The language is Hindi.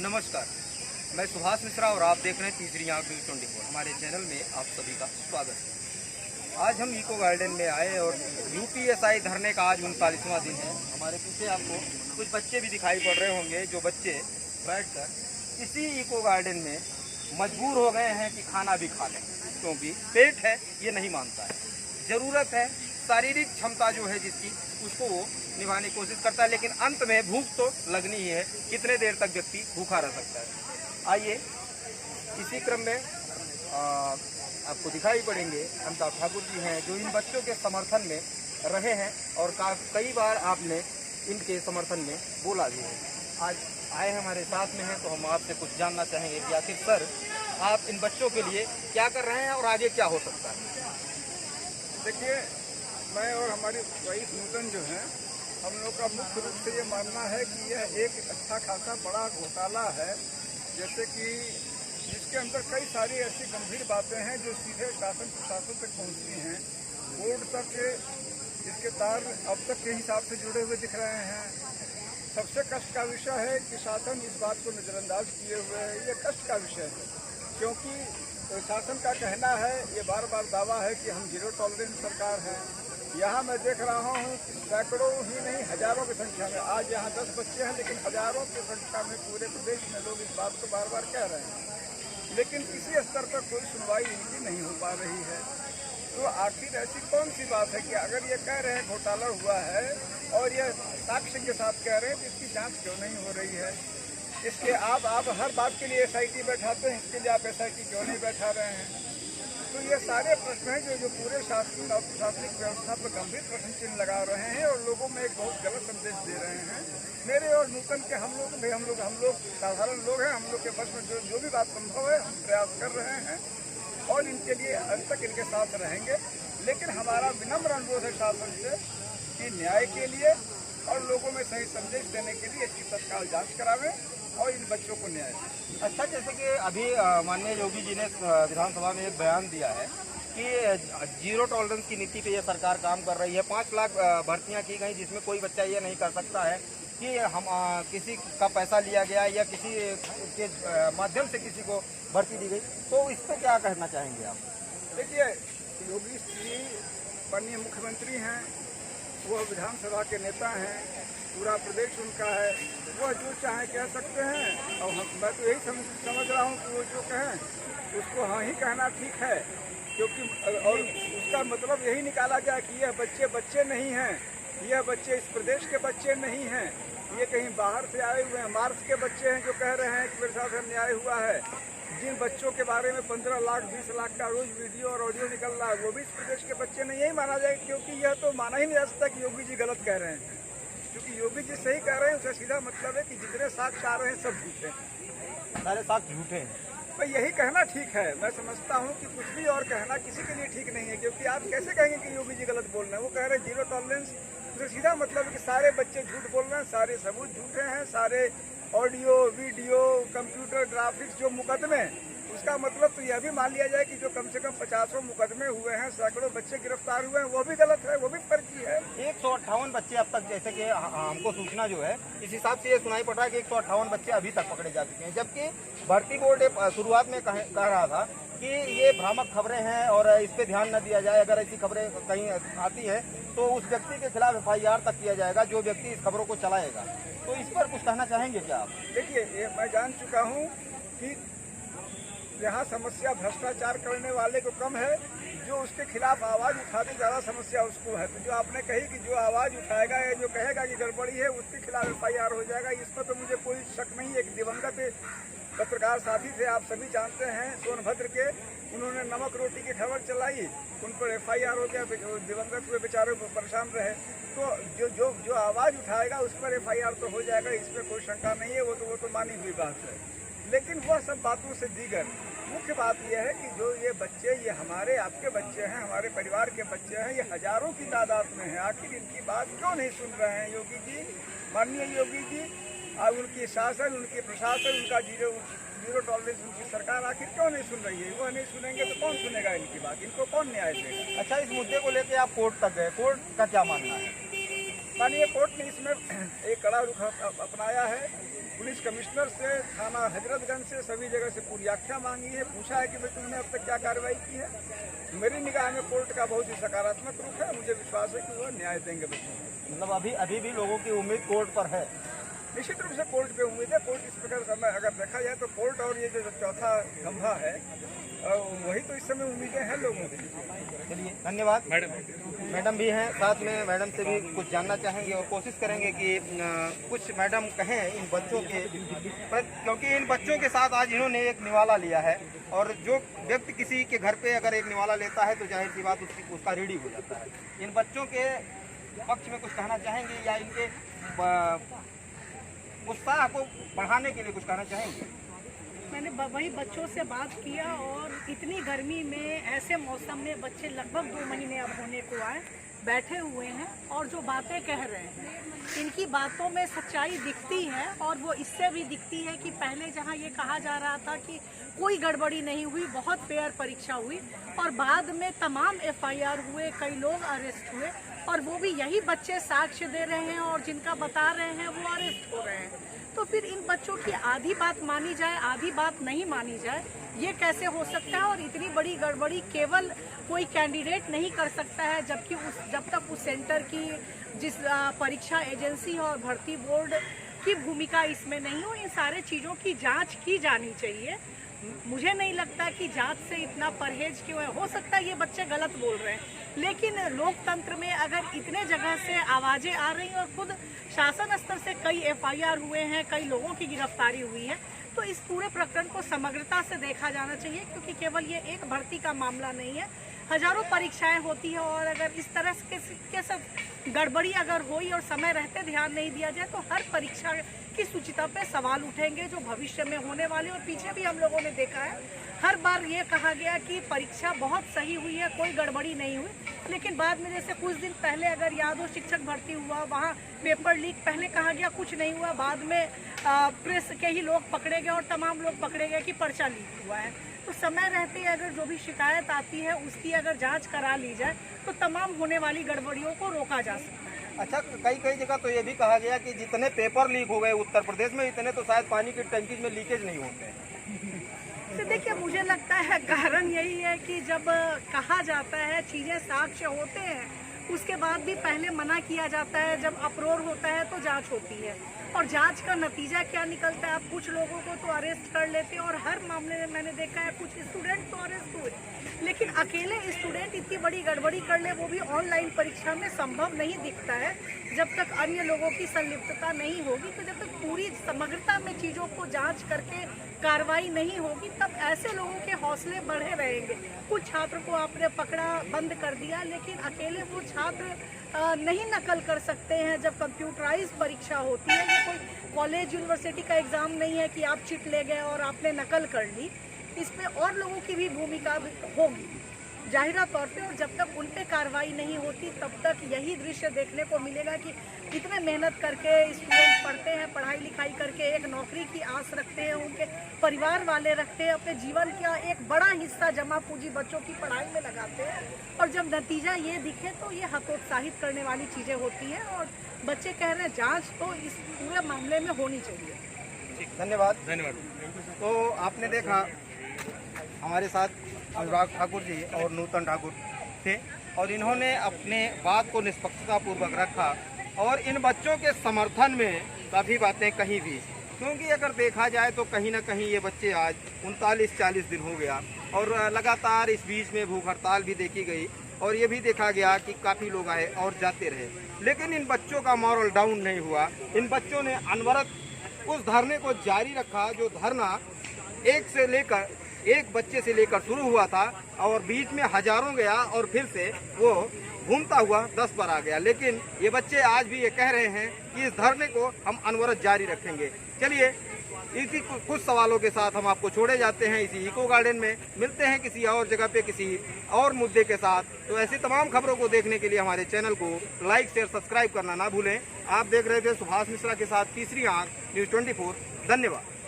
नमस्कार, मैं सुभाष मिश्रा और आप देख रहे हैं तीसरी आंख न्यूज़ 24। हमारे चैनल में आप सभी का स्वागत है। आज हम इको गार्डन में आए और यूपीएसआई धरने का आज 39वां दिन है। हमारे पीछे आपको कुछ बच्चे भी दिखाई पड़ रहे होंगे जो बच्चे बैठकर इसी इको गार्डन में मजबूर हो गए हैं कि खाना भी खा लें, क्योंकि पेट है ये नहीं मानता है। ज़रूरत है, शारीरिक क्षमता जो है जिसकी उसको वो निभाने की कोशिश करता है, लेकिन अंत में भूख तो लगनी ही है। कितने देर तक व्यक्ति भूखा रह सकता है। आइए इसी क्रम में आपको दिखाई पड़ेंगे अमिताभ ठाकुर जी हैं जो इन बच्चों के समर्थन में रहे हैं और कई बार आपने इनके समर्थन में बोला भी है। आज आए हमारे साथ में हैं तो हम आपसे कुछ जानना चाहेंगे कि आखिर सर आप इन बच्चों के लिए क्या कर रहे हैं और आगे क्या हो सकता है। देखिए, मैं और हमारी वाइफ नूतन जो है, हम लोग का मुख्य रूप से ये मानना है कि यह एक अच्छा खासा बड़ा घोटाला है, जैसे कि जिसके अंदर कई सारी ऐसी गंभीर बातें हैं जो सीधे शासन प्रशासन तक पहुंचती हैं, बोर्ड तक जिसके तार अब तक के हिसाब से जुड़े हुए दिख रहे हैं। सबसे कष्ट का विषय है कि शासन इस बात को नज़रअंदाज किए हुए है। ये कष्ट का विषय है क्योंकि शासन का कहना है, ये बार बार दावा है कि हम जीरो टॉलरेंस सरकार है। यहाँ मैं देख रहा हूँ कि सैकड़ों ही नहीं हजारों की संख्या में, आज यहाँ 10 बच्चे हैं लेकिन हजारों की संख्या में पूरे प्रदेश में लोग इस बात को बार बार कह रहे हैं, लेकिन किसी स्तर पर कोई सुनवाई इनकी नहीं हो पा रही है। तो आखिर ऐसी कौन सी बात है कि अगर ये कह रहे हैं घोटाला हुआ है और ये साक्ष्य के साथ कह रहे हैं तो इसकी जाँच क्यों नहीं हो रही है। इसके आप हर बात के लिए SIT बैठाते हैं, इसके लिए आप SIT क्यों नहीं बैठा रहे हैं। तो ये सारे प्रश्न हैं जो पूरे शासन और प्रशासनिक व्यवस्था पर गंभीर प्रश्न चिन्ह लगा रहे हैं और लोगों में एक बहुत गलत संदेश दे रहे हैं। मेरे और नूतन के हम लोग साधारण लोग हैं, हम लोग के बस में जो भी बात संभव है हम प्रयास कर रहे हैं और इनके लिए अंत तक इनके साथ रहेंगे। लेकिन हमारा विनम्र अनुरोध है शासन से कि न्याय के लिए और लोगों में सही संदेश देने के लिए इसकी तत्काल जाँच करावें और इन बच्चों को न्याय दें। अच्छा, जैसे कि अभी माननीय योगी जी ने विधानसभा में एक बयान दिया है कि जीरो टॉलरेंस की नीति पे ये सरकार काम कर रही है। 5 लाख भर्तियां की गई जिसमें कोई बच्चा ये नहीं कर सकता है कि हम किसी का पैसा लिया गया या किसी के माध्यम से किसी को भर्ती दी गई। तो इस पर क्या कहना चाहेंगे आप। देखिए, योगी जी माननीय मुख्यमंत्री हैं, वह विधानसभा के नेता हैं, पूरा प्रदेश उनका है, वह जो चाहे कह सकते हैं और मैं तो यही समझ रहा हूँ कि वो जो कहें उसको हाँ ही कहना ठीक है, क्योंकि और उसका मतलब यही निकाला जाए कि यह बच्चे बच्चे नहीं हैं, यह बच्चे इस प्रदेश के बच्चे नहीं हैं, ये कहीं बाहर से आए हुए हैं, मार्स के बच्चे हैं जो कह रहे हैं कि मेरे साथ अन्याय हुआ है। जिन बच्चों के बारे में 15 लाख 20 लाख का रोज वीडियो और ऑडियो निकल रहा है वो भी इस प्रदेश के बच्चे नहीं, यही माना जाए, क्योंकि यह तो माना ही नहीं जा सकता कि योगी जी गलत कह रहे हैं। क्योंकि योगी जी सही कह रहे हैं उसका सीधा मतलब है कि जितने साक्ष्य आ रहे हैं सब झूठे हैं, सारे साक्ष्य झूठे हैं। तो यही कहना ठीक है। मैं समझता हूँ कि कुछ भी और कहना किसी के लिए ठीक नहीं है, क्योंकि आप कैसे कहेंगे कि योगी जी गलत बोल रहे हैं। वो कह रहे हैं जीरो टॉलरेंस, तो सीधा मतलब है कि सारे बच्चे झूठ बोल रहे हैं, सारे सबूत झूठे हैं, सारे ऑडियो वीडियो कंप्यूटर ग्राफिक्स जो मुकदमे, उसका मतलब तो यह भी मान लिया जाए कि जो कम से कम 50 मुकदमे हुए हैं, सैकड़ों बच्चे गिरफ्तार हुए हैं, वो भी गलत है, वो भी फर्जी है। 158 बच्चे अब तक, जैसे कि हमको सूचना जो है इस हिसाब से ये सुनाई पड़ रहा है कि 158 बच्चे अभी तक पकड़े जा चुके हैं, जबकि भर्ती बोर्ड शुरुआत में कह रहा था कि ये भ्रामक खबरें हैं और इस पर ध्यान न दिया जाए। अगर ऐसी खबरें कहीं आती है तो उस व्यक्ति के खिलाफ FIR तक किया जाएगा जो व्यक्ति इस खबरों को चलाएगा। तो इस पर कुछ कहना चाहेंगे क्या आप। देखिए, मैं जान चुका हूँ कि यहाँ समस्या भ्रष्टाचार करने वाले को कम है, जो उसके खिलाफ आवाज़ उठाने ज़्यादा समस्या उसको है। तो जो आपने कही कि जो आवाज़ उठाएगा या जो कहेगा कि गड़बड़ी है उसके खिलाफ FIR हो जाएगा, इस पर तो मुझे कोई शक नहीं। एक दिवंगत पत्रकार साथी थे, आप सभी जानते हैं, सोनभद्र के, उन्होंने नमक रोटी की खबर चलाई, उन पर FIR हो गया, दिवंगत हुए बेचारे परेशान रहे। तो जो आवाज़ उठाएगा उस पर FIR तो हो जाएगा, इसमें कोई शंका नहीं है, वो तो मानी हुई बात है। लेकिन वह सब बातों से दीगर मुख्य बात यह है कि जो ये बच्चे, ये हमारे आपके बच्चे हैं, हमारे परिवार के बच्चे हैं, ये हजारों की तादाद में हैं। आखिर इनकी बात क्यों नहीं सुन रहे हैं योगी जी, माननीय योगी जी। और उनकी शासन, उनकी प्रशासन, उनका जीरो टॉलरेंस उनकी सरकार आखिर क्यों नहीं सुन रही है। वो नहीं सुनेंगे तो कौन सुनेगा इनकी बात, इनको कौन न्याय देगा। अच्छा, इस मुद्दे को लेकर आप कोर्ट तक गए, कोर्ट का क्या मानना है। माननीय कोर्ट ने इसमें एक कड़ा रुख अपनाया है। पुलिस कमिश्नर से, थाना हजरतगंज से, सभी जगह से पूरी व्याख्या मांगी है, पूछा है कि भाई तुमने अब तक क्या कार्रवाई की है। मेरी निगाह में कोर्ट का बहुत ही सकारात्मक रुख है। मुझे विश्वास है कि वो न्याय देंगे बच्चों को। मतलब अभी भी लोगों की उम्मीद कोर्ट पर है। निश्चित रूप से कोर्ट पे उम्मीद है। कोर्ट इस प्रकार समय अगर देखा जाए तो कोर्ट और ये जो चौथा खंभा है वही तो इस समय उम्मीदें हैं लोगों की। चलिए, धन्यवाद। मैडम भी हैं साथ में, मैडम से भी कुछ जानना चाहेंगे और कोशिश करेंगे कि कुछ मैडम कहें इन बच्चों के पर, क्योंकि इन बच्चों के साथ आज इन्होंने एक निवाला लिया है और जो व्यक्ति किसी के घर पे अगर एक निवाला लेता है तो जाहिर सी बात उसका रीडी हो जाता है। इन बच्चों के पक्ष में कुछ कहना चाहेंगे या इनके उत्साह को बढ़ाने के लिए कुछ कहना चाहेंगे? मैंने वही बच्चों से बात किया और इतनी गर्मी में ऐसे मौसम में बच्चे लगभग 2 महीने अब होने को आए, बैठे हुए हैं और जो बातें कह रहे हैं इनकी बातों में सच्चाई दिखती है। और वो इससे भी दिखती है कि पहले जहां ये कहा जा रहा था कि कोई गड़बड़ी नहीं हुई, बहुत फेयर परीक्षा हुई, और बाद में तमाम FIR हुए, कई लोग अरेस्ट हुए, और वो भी यही बच्चे साक्ष्य दे रहे हैं और जिनका बता रहे हैं वो अरेस्ट हो रहे हैं। तो फिर इन बच्चों की आधी बात मानी जाए, आधी बात नहीं मानी जाए, ये कैसे हो सकता है? और इतनी बड़ी गड़बड़ी केवल कोई कैंडिडेट नहीं कर सकता है, जबकि जब तक उस सेंटर की जिस परीक्षा एजेंसी और भर्ती बोर्ड की भूमिका इसमें नहीं हो, इन सारे चीज़ों की जांच की जानी चाहिए। मुझे नहीं लगता कि जांच से इतना परहेज क्यों है। हो सकता है ये बच्चे गलत बोल रहे हैं, लेकिन लोकतंत्र में अगर इतने जगह से आवाज़ें आ रही हैं और खुद शासन स्तर से कई FIR हुए हैं, कई लोगों की गिरफ्तारी हुई है, तो इस पूरे प्रकरण को समग्रता से देखा जाना चाहिए, क्योंकि केवल ये एक भर्ती का मामला नहीं है, हजारों परीक्षाएं होती है। और अगर इस तरह के सब गड़बड़ी अगर हुई और समय रहते ध्यान नहीं दिया जाए तो हर परीक्षा की शुचिता पे सवाल उठेंगे जो भविष्य में होने वाले। और पीछे भी हम लोगों ने देखा है, हर बार ये कहा गया कि परीक्षा बहुत सही हुई है, कोई गड़बड़ी नहीं हुई, लेकिन बाद में जैसे कुछ दिन पहले अगर याद हो शिक्षक भर्ती हुआ, वहाँ पेपर लीक, पहले कहा गया कुछ नहीं हुआ, बाद में प्रेस के ही लोग पकड़े गए और तमाम लोग पकड़े गए कि पर्चा लीक हुआ है। तो समय रहते अगर जो भी शिकायत आती है उसकी अगर जांच करा ली जाए तो तमाम होने वाली गड़बड़ियों को रोका जा सकता है। अच्छा, कई जगह तो ये भी कहा गया कि जितने पेपर लीक हो गए उत्तर प्रदेश में, इतने तो शायद पानी की टंकी में लीकेज नहीं होते। तो देखिए, मुझे लगता है कारण यही है कि जब कहा जाता है, चीज़ें साक्ष्य होते हैं, उसके बाद भी पहले मना किया जाता है। जब अप्रोर होता है तो जांच होती है, और जांच का नतीजा क्या निकलता है? आप कुछ लोगों को तो अरेस्ट कर लेते हैं, और हर मामले में मैंने देखा है कुछ स्टूडेंट तो अरेस्ट हुए, लेकिन अकेले स्टूडेंट इतनी बड़ी गड़बड़ी कर ले, वो भी ऑनलाइन परीक्षा में, संभव नहीं दिखता है। जब तक अन्य लोगों की संलिप्तता नहीं होगी, तो जब तक पूरी समग्रता में चीज़ों को जांच करके कार्रवाई नहीं होगी, तब ऐसे लोगों के हौसले बढ़े रहेंगे। कुछ छात्र को आपने पकड़ा, बंद कर दिया, लेकिन अकेले वो छात्र नहीं नकल कर सकते हैं जब कंप्यूटराइज परीक्षा होती है। ये कोई कॉलेज यूनिवर्सिटी का एग्ज़ाम नहीं है कि आप चिट ले गए और आपने नकल कर ली। इसमें और लोगों की भी भूमिका होगी जाहिरा तौर पे, और जब तक उन पे कार्रवाई नहीं होती तब तक यही दृश्य देखने को मिलेगा कि इतने मेहनत करके स्टूडेंट पढ़ते हैं, पढ़ाई लिखाई करके एक नौकरी की आस रखते हैं, उनके परिवार वाले रखते हैं, अपने जीवन का एक बड़ा हिस्सा जमा पूंजी बच्चों की पढ़ाई में लगाते हैं, और जब नतीजा ये दिखे तो ये हतोत्साहित करने वाली चीज़ें होती हैं। और बच्चे कह रहे हैं जाँच तो इस पूरे मामले में होनी चाहिए। धन्यवाद। तो आपने देखा हमारे साथ अनुराग ठाकुर जी और नूतन ठाकुर थे, और इन्होंने अपने बात को निष्पक्षतापूर्वक रखा और इन बच्चों के समर्थन में काफ़ी बातें कही भी, क्योंकि अगर देखा जाए तो कहीं ना कहीं ये बच्चे आज 39-40 दिन हो गया, और लगातार इस बीच में भूख हड़ताल भी देखी गई, और ये भी देखा गया कि काफ़ी लोग आए और जाते रहे, लेकिन इन बच्चों का मॉरल डाउन नहीं हुआ। इन बच्चों ने अनवरत उस धरने को जारी रखा, जो धरना एक बच्चे से लेकर शुरू हुआ था, और बीच में हजारों गया और फिर से वो घूमता हुआ 10 पर आ गया। लेकिन ये बच्चे आज भी ये कह रहे हैं कि इस धरने को हम अनवरत जारी रखेंगे। चलिए, इसी कुछ सवालों के साथ हम आपको छोड़े जाते हैं इसी इको गार्डन में। मिलते हैं किसी और जगह पे किसी और मुद्दे के साथ। तो ऐसी तमाम खबरों को देखने के लिए हमारे चैनल को लाइक, शेयर, सब्सक्राइब करना ना भूलें। आप देख रहे थे सुभाष मिश्रा के साथ तीसरी आंख न्यूज़ 24। धन्यवाद।